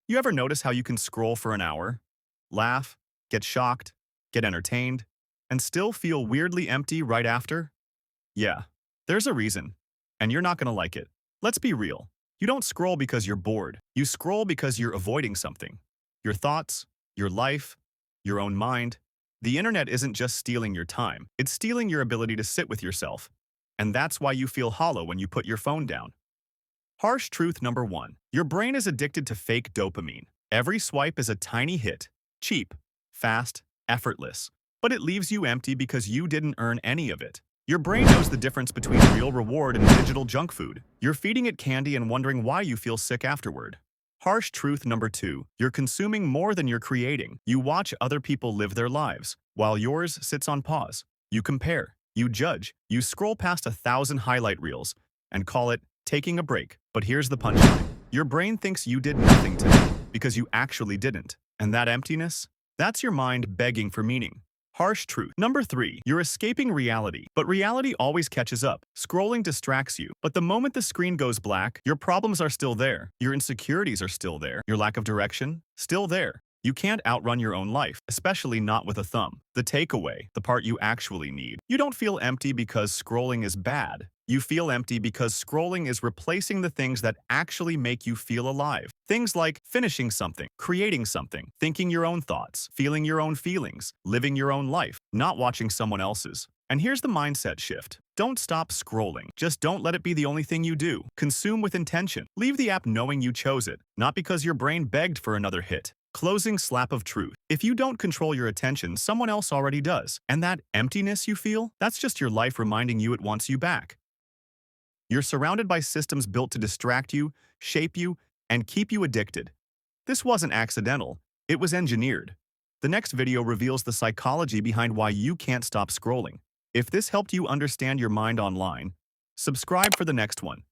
You ever notice how you can scroll for an hour, laugh, get shocked, get entertained, and still feel weirdly empty right after? Yeah, there's a reason, and you're not gonna like it. Let's be real. You don't scroll because you're bored. You scroll because you're avoiding something. Your thoughts, your life, your own mind. The internet isn't just stealing your time, it's stealing your ability to sit with yourself. And that's why you feel hollow when you put your phone down. Harsh truth number one. Your brain is addicted to fake dopamine. Every swipe is a tiny hit. Cheap, fast, effortless. But it leaves you empty because you didn't earn any of it. Your brain knows the difference between real reward and digital junk food. You're feeding it candy and wondering why you feel sick afterward. Harsh truth number two. You're consuming more than you're creating. You watch other people live their lives, while yours sits on pause. You compare, you judge, you scroll past 1,000 highlight reels and call it taking a break. But here's the punchline. Your brain thinks you did nothing today because you actually didn't. And that emptiness? That's your mind begging for meaning. Harsh truth. Number three, you're escaping reality, but reality always catches up. Scrolling distracts you, but the moment the screen goes black, your problems are still there. Your insecurities are still there. Your lack of direction? Still there. You can't outrun your own life, especially not with a thumb. The takeaway, the part you actually need. You don't feel empty because scrolling is bad. You feel empty because scrolling is replacing the things that actually make you feel alive. Things like finishing something, creating something, thinking your own thoughts, feeling your own feelings, living your own life, not watching someone else's. And here's the mindset shift. Don't stop scrolling. Just don't let it be the only thing you do. Consume with intention. Leave the app knowing you chose it, not because your brain begged for another hit. Closing slap of truth. If you don't control your attention, someone else already does. And that emptiness you feel, that's just your life reminding you it wants you back. You're surrounded by systems built to distract you, shape you, and keep you addicted. This wasn't accidental, it was engineered. The next video reveals the psychology behind why you can't stop scrolling. If this helped you understand your mind online, subscribe for the next one.